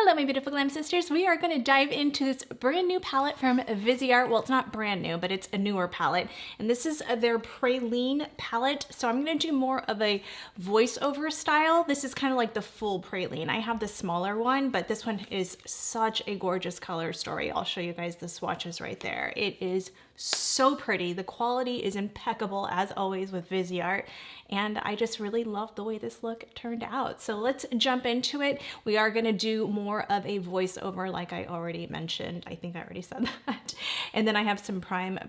Hello my beautiful glam sisters. We are going to dive into this brand new palette from Viseart. Well, it's not brand new, but it's a newer palette. And this is their Praline palette. So I'm going to do more of a voiceover style. This is kind of like the full Praline. I have the smaller one, but this one is such a gorgeous color story. I'll show you guys the swatches right there. It is so pretty. The quality is impeccable as always with Viseart. And I just really love the way this look turned out. So let's jump into it. We are going to do more of a voiceover like I already mentioned. I think I already said that. And then I have some Prime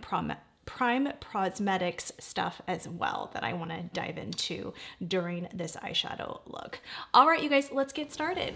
Cosmetics stuff as well that I want to dive into during this eyeshadow look. All right, you guys, let's get started.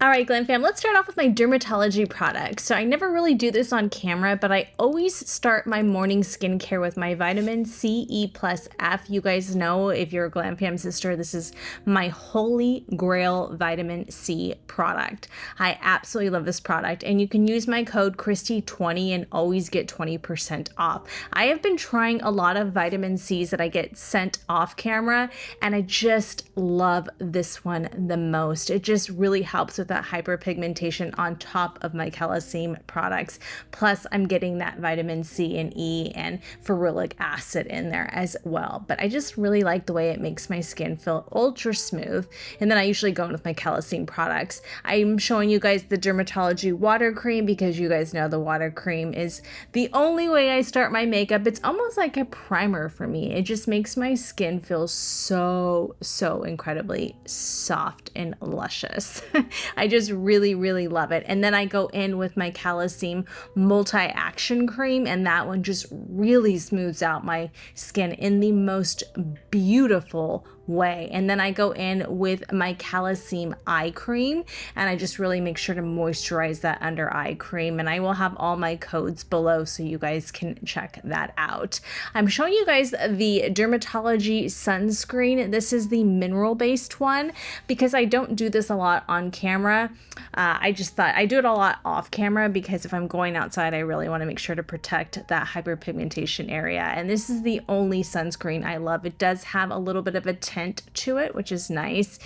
All right, Glam fam, let's start off with my dermatology products. So I never really do this on camera, but I always start my morning skincare with my vitamin C, E plus F. You guys know, if you're a Glam fam sister, this is my holy grail vitamin C product. I absolutely love this product, and you can use my code Kristi20 and always get 20% off. I have been trying a lot of vitamin C's that I get sent off camera, and I just love this one the most. It just really helps with that hyperpigmentation on top of my Gelée products. Plus, I'm getting that vitamin C and E and ferulic acid in there as well. But I just really like the way it makes my skin feel ultra smooth. And then I usually go in with my Gelée products. I'm showing you guys the Drmtlgy water cream because you guys know the water cream is the only way I start my makeup. It's almost like a primer for me. It just makes my skin feel so incredibly soft and luscious. I just really love it. And then I go in with my Gelée multi-action cream, and that one just really smooths out my skin in the most beautiful way. And then I go in with my Gelée eye cream, and I just really make sure to moisturize that under eye cream, and I will have all my codes below so you guys can check that out. I'm showing you guys the Drmtlgy sunscreen. This is the mineral based one because I don't do this a lot on camera. I just thought I do it a lot off camera because if I'm going outside, I really want to make sure to protect that hyperpigmentation area. And this is the only sunscreen I love. It does have a little bit of a tint to it, which is nice.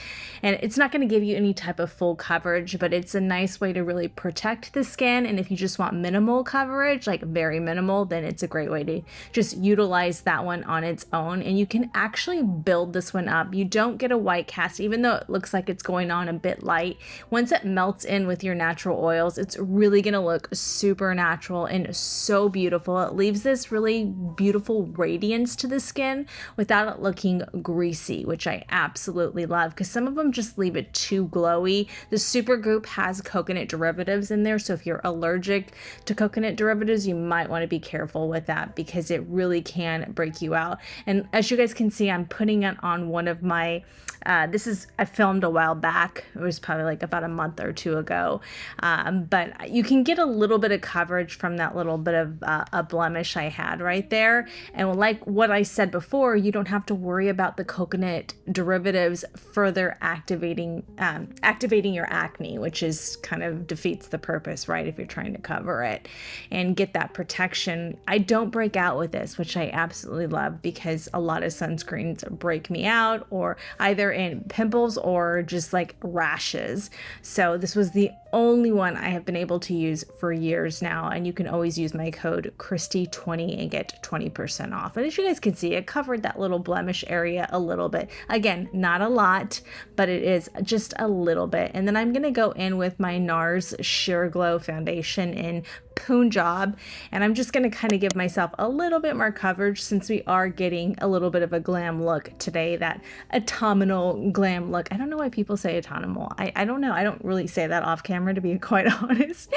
And it's not going to give you any type of full coverage, but it's a nice way to really protect the skin. And if you just want minimal coverage, like very minimal, then it's a great way to just utilize that one on its own. And you can actually build this one up. You don't get a white cast, even though it looks like it's going on a bit light. Once it melts in with your natural oils, it's really going to look super natural and so beautiful. It leaves this really beautiful radiance to the skin without it looking greasy, which I absolutely love because some of them just leave it too glowy. The Supergoop has coconut derivatives in there, so if you're allergic to coconut derivatives, you might want to be careful with that because it really can break you out. And as you guys can see, I'm putting it on one of my I filmed a while back. It was probably like about a month or two ago. But you can get a little bit of coverage from that little bit of a blemish I had right there. And like what I said before, you don't have to worry about the coconut derivatives further activating your acne, which is kind of defeats the purpose, right? If you're trying to cover it and get that protection. I don't break out with this, which I absolutely love because a lot of sunscreens break me out or either in pimples or just like rashes. So this was the only one I have been able to use for years now, and you can always use my code Kristi20 and get 20% off. And as you guys can see, it covered that little blemish area a little bit. Again, not a lot, but it is just a little bit. And then I'm going to go in with my NARS Sheer Glow foundation in Punjab, and I'm just going to kind of give myself a little bit more coverage since we are getting a little bit of a glam look today, that autumnal glam look. I don't know why people say autumnal. I don't know. I don't really say that off camera, to be quite honest.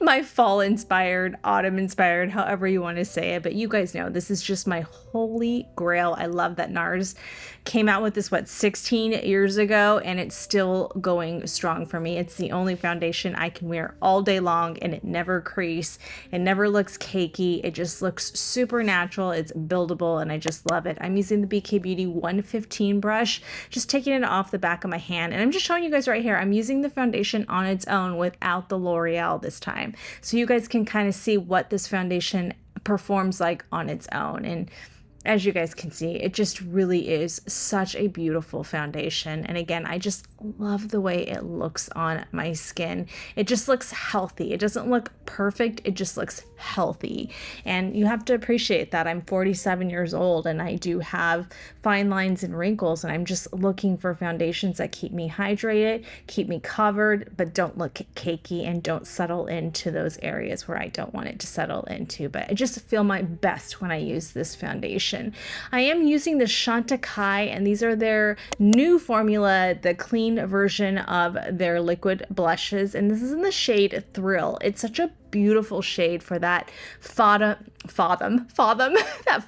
My fall inspired, autumn inspired, however you want to say it, but you guys know this is just my holy grail. I love that NARS came out with this, 16 years ago, and it's still going strong for me. It's the only foundation I can wear all day long and it never creases nice. It never looks cakey. It just looks super natural. It's buildable and I just love it. I'm using the BK Beauty 115 brush, just taking it off the back of my hand. And I'm just showing you guys right here. I'm using the foundation on its own without the L'Oreal this time. So you guys can kind of see what this foundation performs like on its own. And as you guys can see, it just really is such a beautiful foundation. And again, I just love the way it looks on my skin. It just looks healthy. It doesn't look perfect. It just looks healthy. And you have to appreciate that. I'm 47 years old and I do have fine lines and wrinkles, and I'm just looking for foundations that keep me hydrated, keep me covered, but don't look cakey and don't settle into those areas where I don't want it to settle into. But I just feel my best when I use this foundation. I am using the Chantecaille, and these are their new formula, the clean version of their liquid blushes, and this is in the shade Thrill. It's such a beautiful shade for that that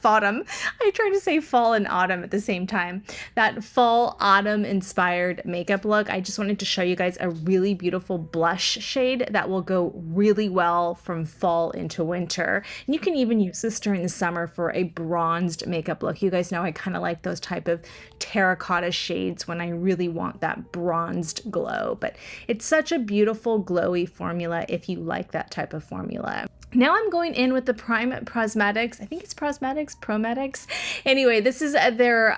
fautum. I try to say fall and autumn at the same time. That fall autumn inspired makeup look. I just wanted to show you guys a really beautiful blush shade that will go really well from fall into winter. And you can even use this during the summer for a bronzed makeup look. You guys know I kind of like those type of terracotta shades when I really want that bronzed glow. But it's such a beautiful glowy formula if you like that type of formula. Now I'm going in with the Prosmatics. I think it's Promatics. Anyway, this is they're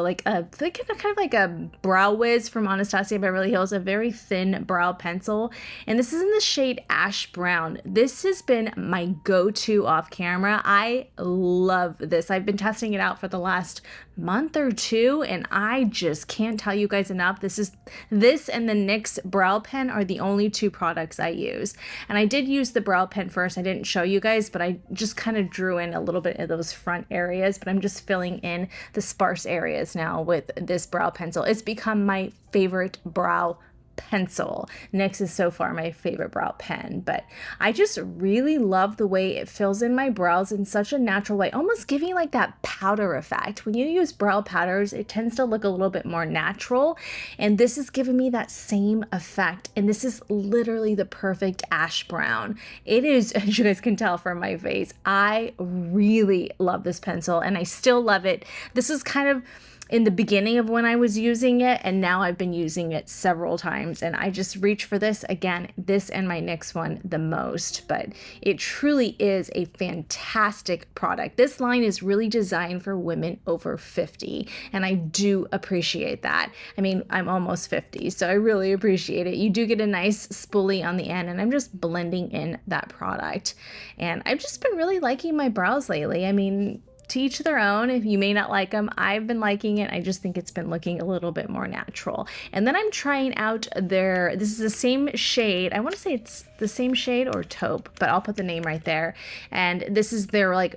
like a kind of like a brow wiz from Anastasia Beverly Hills, a very thin brow pencil, and this is in the shade Ash Brown. This has been my go-to off camera. I love this. I've been testing it out for the last month or two, and I just can't tell you guys enough. This and the NYX brow pen are the only two products I use. And I did use the brow pen first. I didn't show you guys, but I just kind of drew in a little bit of those front areas, but I'm just filling in the sparse areas now with this brow pencil. It's become my favorite brow pencil. NYX is so far my favorite brow pen, but I just really love the way it fills in my brows in such a natural way, almost giving like that powder effect. When you use brow powders, it tends to look a little bit more natural, and this is giving me that same effect. And this is literally the perfect ash brown. It is, as you guys can tell from my face, I really love this pencil and I still love it. This is kind of in the beginning of when I was using it, and now I've been using it several times, and I just reach for this again, this and my NYX one the most. But it truly is a fantastic product. This line is really designed for women over 50, and I do appreciate that. I mean, I'm almost 50, so I really appreciate it. You do get a nice spoolie on the end, and I'm just blending in that product, and I've just been really liking my brows lately. I mean, to each their own. If you may not like them, I've been liking it. I just think it's been looking a little bit more natural. And then I'm trying out this is the same shade. I want to say it's the same shade or taupe, but I'll put the name right there. And this is their like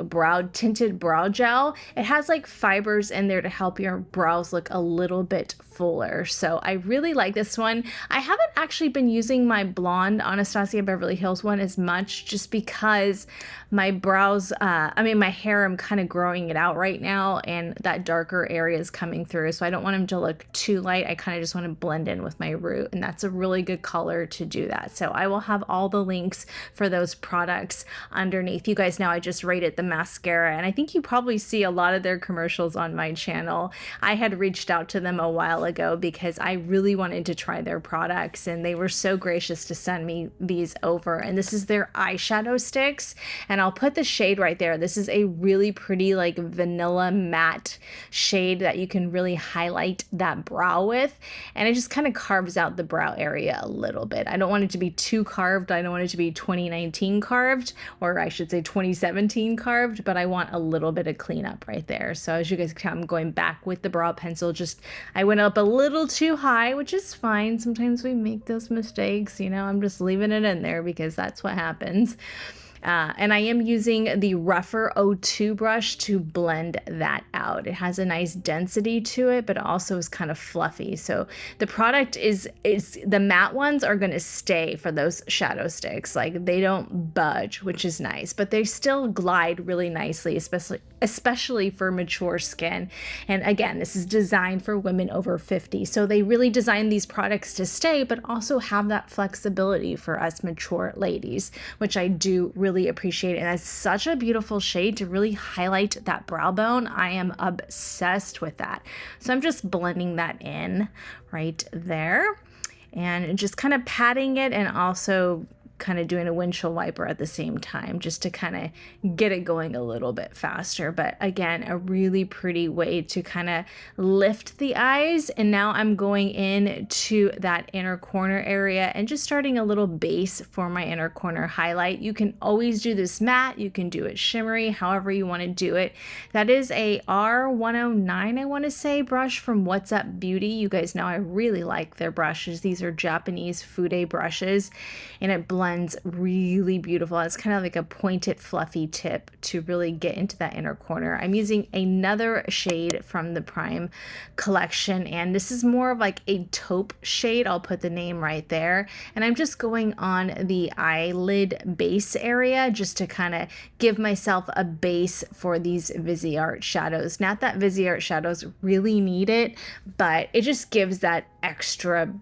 tinted brow gel. It has like fibers in there to help your brows look a little bit fuller. So I really like this one. I haven't actually been using my blonde Anastasia Beverly Hills one as much, just because my brows, my hair, I'm kind of growing it out right now, and that darker area is coming through. So I don't want them to look too light. I kind of just want to blend in with my root, and that's a really good color to do that. So I will have all the links for those products underneath. You guys know I just rated the mascara, and I think you probably see a lot of their commercials on my channel. I had reached out to them a while ago because I really wanted to try their products, and they were so gracious to send me these over. And this is their eyeshadow sticks, and I'll put the shade right there. This is a really pretty like vanilla matte shade that you can really highlight that brow with, and it just kind of carves out the brow area a little bit. I don't want it to be too carved. I don't want it to be 2019 carved, or I should say 2017 carved, but I want a little bit of cleanup right there. So as you guys can tell, I'm going back with the brow pencil. I went up a little too high, which is fine. Sometimes we make those mistakes, you know. I'm just leaving it in there because that's what happens. And I am using the rougher O2 brush to blend that out. It has a nice density to it, but also is kind of fluffy. So the product is the matte ones are going to stay for those shadow sticks. Like they don't budge, which is nice, but they still glide really nicely, especially for mature skin. And again, this is designed for women over 50. So they really design these products to stay, but also have that flexibility for us mature ladies, which I do really appreciate. And it's such a beautiful shade to really highlight that brow bone. I am obsessed with that. So I'm just blending that in right there and just kind of patting it and also kind of doing a windshield wiper at the same time just to kind of get it going a little bit faster. But again, a really pretty way to kind of lift the eyes. And now I'm going in to that inner corner area and just starting a little base for my inner corner highlight. You can always do this matte, you can do it shimmery, however you want to do it. That is a R109, I want to say, brush from What's Up Beauty. You guys know I really like their brushes. These are Japanese fude brushes, and it blends really beautiful. It's kind of like a pointed fluffy tip to really get into that inner corner. I'm using another shade from the Prime collection, and this is more of like a taupe shade. I'll put the name right there. And I'm just going on the eyelid base area just to kind of give myself a base for these Viseart shadows. Not that Viseart shadows really need it, but it just gives that extra.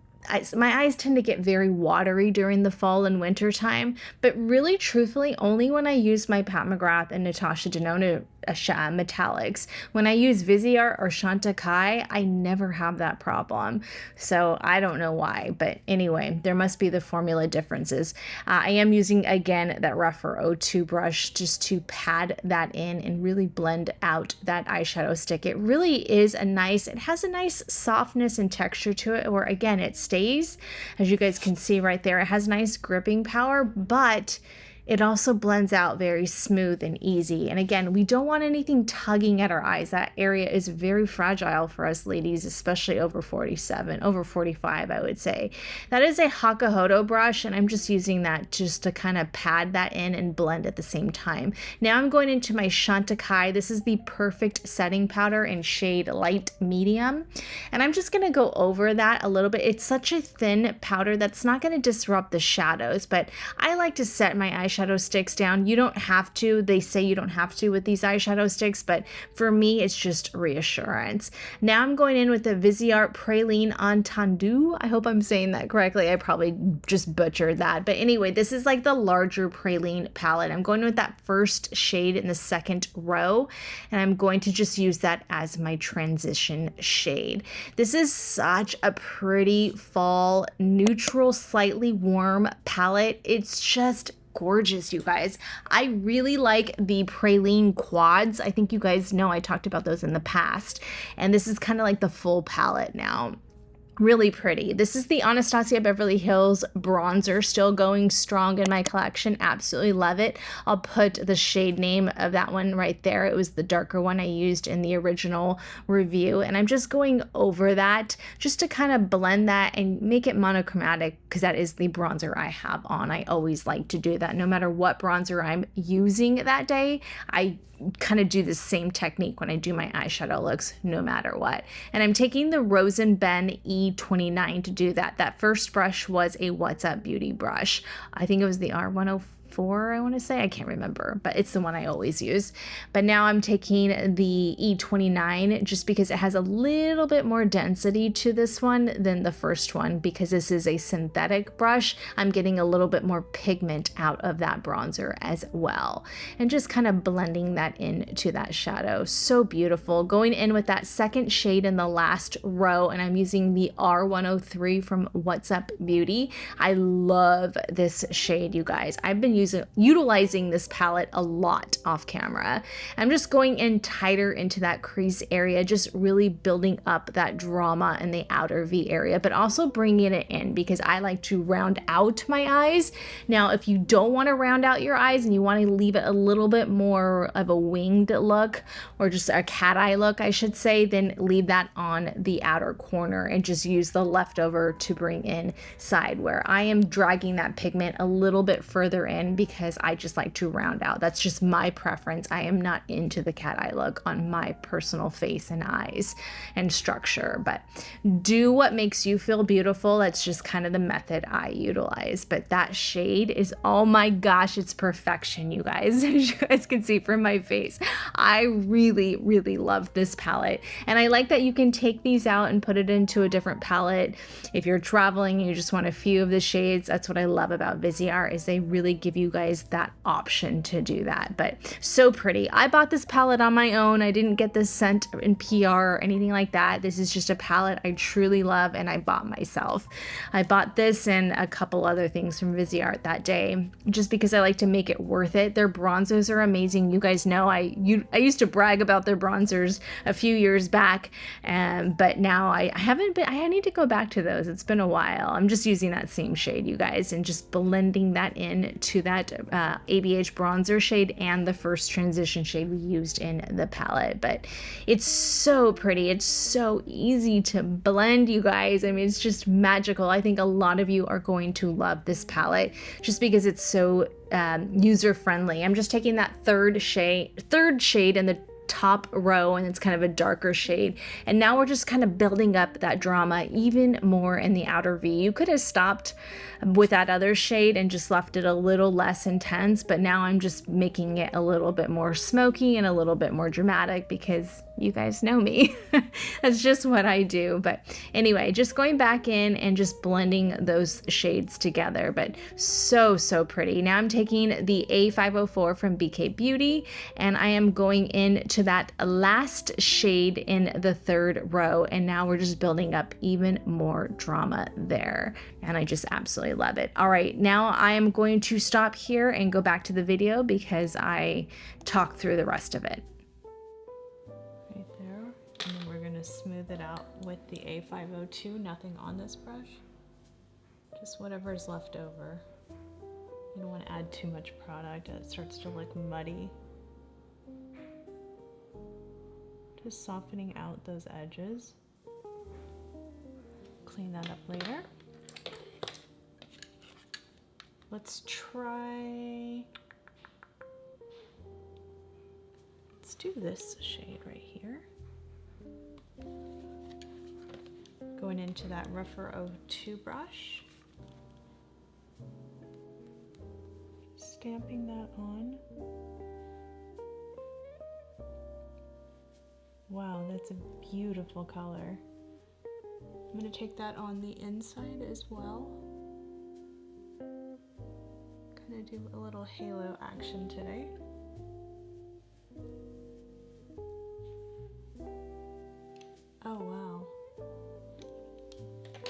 My eyes tend to get very watery during the fall and winter time, but really truthfully only when I use my Pat McGrath and Natasha Denona metallics. When I use Viseart or Chantecaille, I never have that problem. So I don't know why, but anyway, there must be the formula differences. I am using, again, that rougher O2 brush just to pad that in and really blend out that eyeshadow stick. It really is it has a nice softness and texture to it, where again, it stays, as you guys can see right there. It has nice gripping power, but it also blends out very smooth and easy. And again, we don't want anything tugging at our eyes. That area is very fragile for us ladies, especially over 47, over 45, I would say. That is a Hakuhodo brush, and I'm just using that just to kind of pad that in and blend at the same time. Now I'm going into my Chantecaille. This is the Perfect Setting Powder in shade Light Medium. And I'm just gonna go over that a little bit. It's such a thin powder that's not gonna disrupt the shadows, but I like to set my eyeshadow sticks down. You don't have to. They say you don't have to with these eyeshadow sticks, but for me, it's just reassurance. Now I'm going in with the Viseart Praline Étendu. I hope I'm saying that correctly. I probably just butchered that. But anyway, this is like the larger praline palette. I'm going with that first shade in the second row, and I'm going to just use that as my transition shade. This is such a pretty fall, neutral, slightly warm palette. It's just gorgeous, you guys. I really like the praline quads. I think you guys know I talked about those in the past, and this is kind of like the full palette now. Really pretty. This is the Anastasia Beverly Hills bronzer, still going strong in my collection. Absolutely love it. I'll put the shade name of that one right there. It was the darker one I used in the original review, and I'm just going over that just to kind of blend that and make it monochromatic, because that is the bronzer I have on. I always like to do that. No matter what bronzer I'm using that day, I kind of do the same technique when I do my eyeshadow looks, no matter what. And I'm taking the Rose and Ben E29 to do that. That first brush was a What's Up Beauty brush. I think it was the R104, I want to say. I can't remember, but it's the one I always use. But now I'm taking the E29 just because it has a little bit more density to this one than the first one. Because this is a synthetic brush, I'm getting a little bit more pigment out of that bronzer as well. And just kind of blending that into that shadow. So beautiful. Going in with that second shade in the last row, and I'm using the R103 from What's Up Beauty. I love this shade, you guys. I've been utilizing this palette a lot off camera. I'm just going in tighter into that crease area, just really building up that drama in the outer V area, but also bringing it in because I like to round out my eyes. Now, if you don't want to round out your eyes and you want to leave it a little bit more of a winged look, or just a cat eye look, I should say, then leave that on the outer corner and just use the leftover to bring in side, where I am dragging that pigment a little bit further in again, because I just like to round out. That's just my preference. I am not into the cat eye look on my personal face and eyes and structure, but do what makes you feel beautiful. That's just kind of the method I utilize. But that shade is, oh my gosh, it's perfection, you guys. As you guys can see from my face, I really, really love this palette. And I like that you can take these out and put it into a different palette. If you're traveling and you just want a few of the shades, that's what I love about Viseart, is they really give you guys that option to do that. But so pretty. I bought this palette on my own. I didn't get this scent in PR or anything like that. This is just a palette I truly love and I bought myself. I bought this and a couple other things from Viseart that day just because I like to make it worth it. Their bronzers are amazing. You guys know I used to brag about their bronzers a few years back, but now I haven't been. I need to go back to those. It's been a while. I'm just using that same shade, you guys, and just blending that in to that ABH bronzer shade and the first transition shade we used in the palette. But it's so pretty. It's so easy to blend, you guys. I mean, it's just magical. I think a lot of you are going to love this palette just because it's so user friendly. I'm just taking that third shade in the top row, and it's kind of a darker shade, and now we're just kind of building up that drama even more in the outer V. You could have stopped with that other shade and just left it a little less intense, but now I'm just making it a little bit more smoky and a little bit more dramatic because you guys know me. That's just what I do. But anyway, just going back in and just blending those shades together, but so pretty. Now I'm taking the A504 from BK Beauty, and I am going into that last shade in the third row, and now we're just building up even more drama there, and I just absolutely love it. All right, now I am going to stop here and go back to the video because I talked through the rest of it. Right there, and then we're gonna smooth it out with the A502, nothing on this brush, just whatever's left over. You don't want to add too much product, it starts to look muddy. Just softening out those edges. Clean that up later. Let's do this shade right here. Going into that rougher 02 brush. Stamping that on. Wow, that's a beautiful color. I'm going to take that on the inside as well. Kind of do a little halo action today. Oh wow.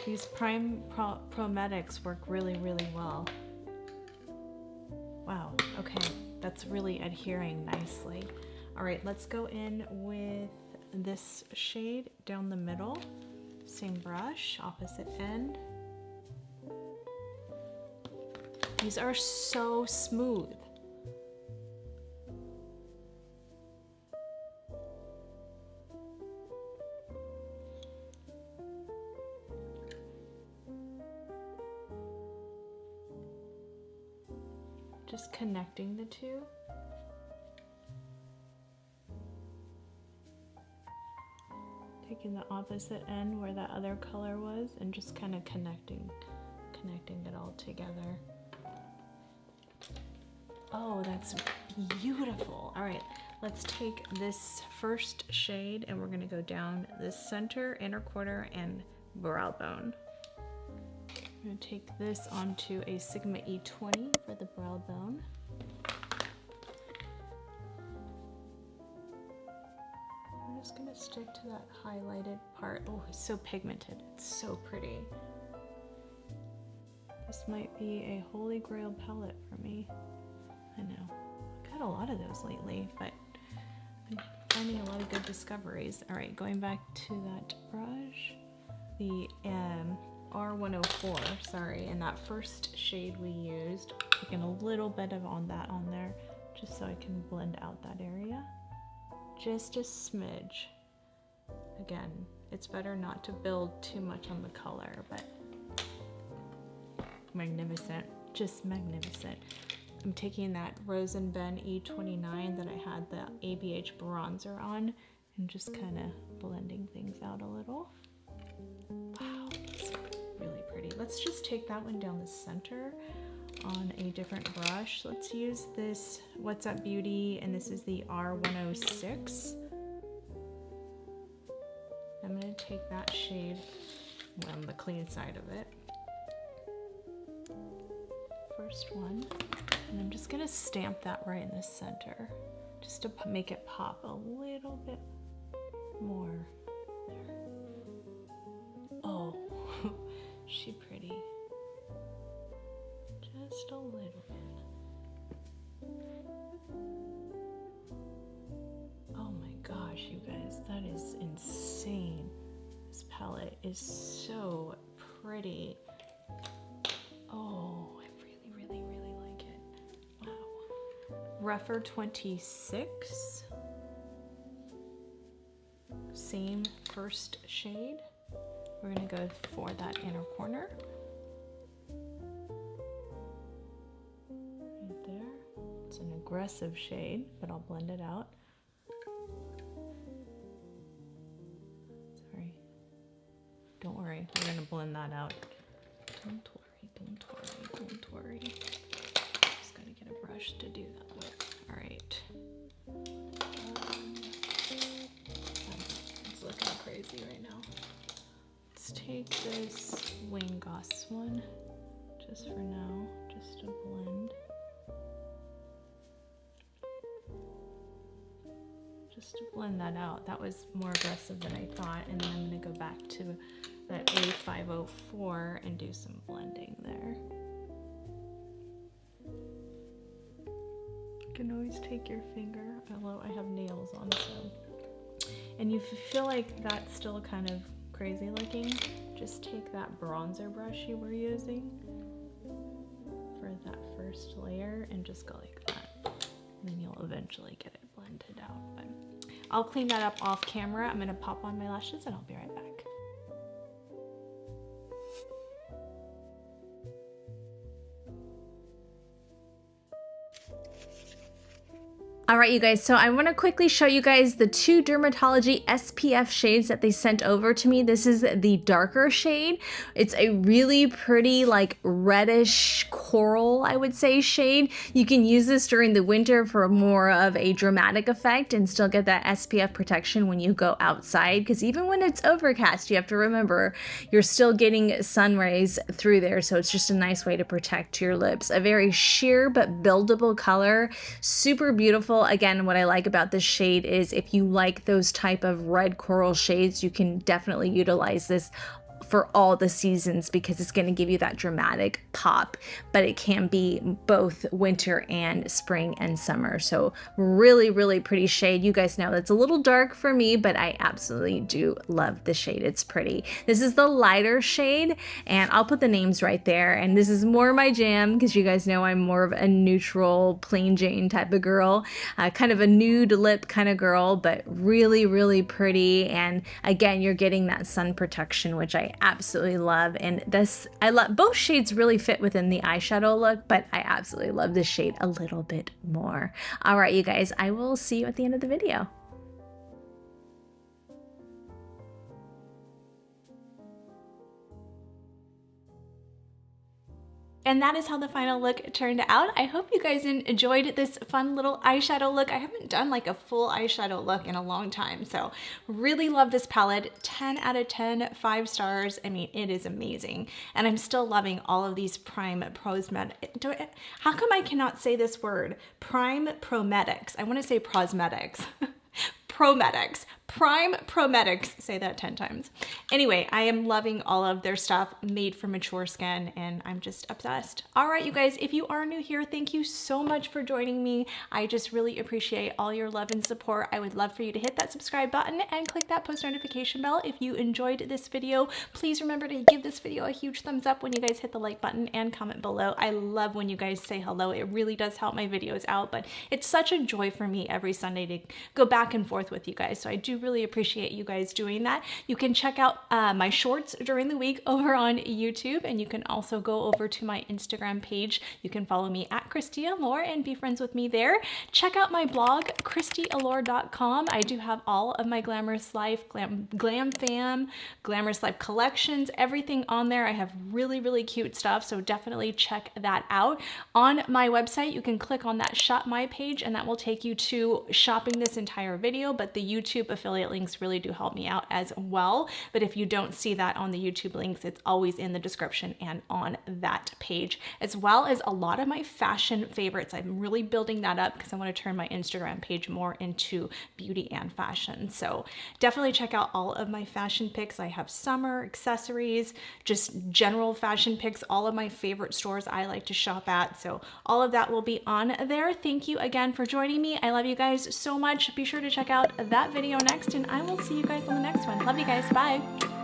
These Prometics work really, really well. Wow, okay, that's really adhering nicely. All right, let's go in with this shade down the middle. Same brush, opposite end. These are so smooth. Just connecting the two. Taking the opposite end where that other color was and just kind of connecting it all together. Oh, that's beautiful. All right, let's take this first shade and we're gonna go down this center, inner quarter, and brow bone. I'm gonna take this onto a Sigma E20 for the brow bone. I'm just gonna stick to that highlighted part. Oh, it's so pigmented, it's so pretty. This might be a holy grail palette for me. I know, I've got a lot of those lately, but I'm finding a lot of good discoveries. All right, going back to that brush, the R104, sorry, and that first shade we used, taking a little bit of that on there, just so I can blend out that area. Just a smidge. Again, it's better not to build too much on the color, but magnificent, just magnificent. I'm taking that Rose and Ben E29 that I had the ABH bronzer on and just kind of blending things out a little. Wow, that's really pretty. Let's just take that one down the center on a different brush. Let's use this What's Up Beauty, and this is the R106. I'm going to take that shade on the clean side of it. First one. And I'm just going to stamp that right in the center just to make it pop a little bit more. There. Oh, she pretty. Just a little bit. Oh my gosh, you guys, that is insane. This palette is so pretty. Oh, I really like it. Wow. Rougher 26. Same first shade. We're gonna go for that inner corner. Right there. It's an aggressive shade, but I'll blend it out. Sorry. Don't worry, we're gonna blend that out. Don't worry. Just gotta get a brush to do that with. All right. It's looking crazy right now. Let's take this Wayne Goss one, just for now, just to blend. Just to blend that out. That was more aggressive than I thought, and then I'm gonna go back to that A504 and do some blending there. You can always take your finger, although I have nails on, so. And if you feel like that's still kind of crazy looking, just take that bronzer brush you were using for that first layer and just go like that. And then you'll eventually get it blended out. But I'll clean that up off camera. I'm gonna pop on my lashes and I'll be right back. All right, you guys, so I want to quickly show you guys the two Drmtlgy SPF shades that they sent over to me. This is the darker shade. It's a really pretty, like, reddish coral, I would say, shade. You can use this during the winter for more of a dramatic effect and still get that SPF protection when you go outside, because even when it's overcast, you have to remember you're still getting sun rays through there, so it's just a nice way to protect your lips. A very sheer but buildable color, super beautiful. Again, what I like about this shade is if you like those type of red coral shades, you can definitely utilize this for all the seasons because it's going to give you that dramatic pop, but it can be both winter and spring and summer. So really pretty shade. You guys know that's a little dark for me, but I absolutely do love the shade. It's pretty. This is the lighter shade, and I'll put the names right there. And this is more my jam because you guys know I'm more of a neutral, plain Jane type of girl, kind of a nude lip kind of girl, but really pretty. And again, you're getting that sun protection, which I absolutely love. And this, I love both shades, really fit within the eyeshadow look, but I absolutely love this shade a little bit more. All right, you guys, I will see you at the end of the video. And that is how the final look turned out. I hope you guys enjoyed this fun little eyeshadow look. I haven't done like a full eyeshadow look in a long time, so really love this palette. 10 out of 10, 5 stars. I mean, it is amazing. And I'm still loving all of these Prime Prosmetics. How come I cannot say this word? Prime Prometics. I want to say Prosmetics. Prometics. Prime Prometics. Say that 10 times. Anyway, I am loving all of their stuff made for mature skin, and I'm just obsessed. All right, you guys, if you are new here, thank you so much for joining me. I just really appreciate all your love and support. I would love for you to hit that subscribe button and click that post notification bell. If you enjoyed this video, please remember to give this video a huge thumbs up when you guys hit the like button and comment below. I love when you guys say hello. It really does help my videos out, but it's such a joy for me every Sunday to go back and forth with you guys. So I do really appreciate you guys doing that. You can check out my shorts during the week over on YouTube, and you can also go over to my Instagram page. You can follow me at Kristi Allure and be friends with me there. Check out my blog, kristiallure.com. I do have all of my Glamorous Life, Glamfam, Glamorous Life collections, everything on there. I have really, really cute stuff, so definitely check that out. On my website, you can click on that Shop My page, and that will take you to shopping this entire video, but the YouTube affiliate links really do help me out as well. But if you don't see that on the YouTube links, it's always in the description and on that page, as well as a lot of my fashion favorites. I'm really building that up because I want to turn my Instagram page more into beauty and fashion. So definitely check out all of my fashion picks. I have summer accessories, just general fashion picks, all of my favorite stores I like to shop at. So all of that will be on there. Thank you again for joining me. I love you guys so much. Be sure to check out that video next, and I will see you guys on the next one. Love you guys. Bye.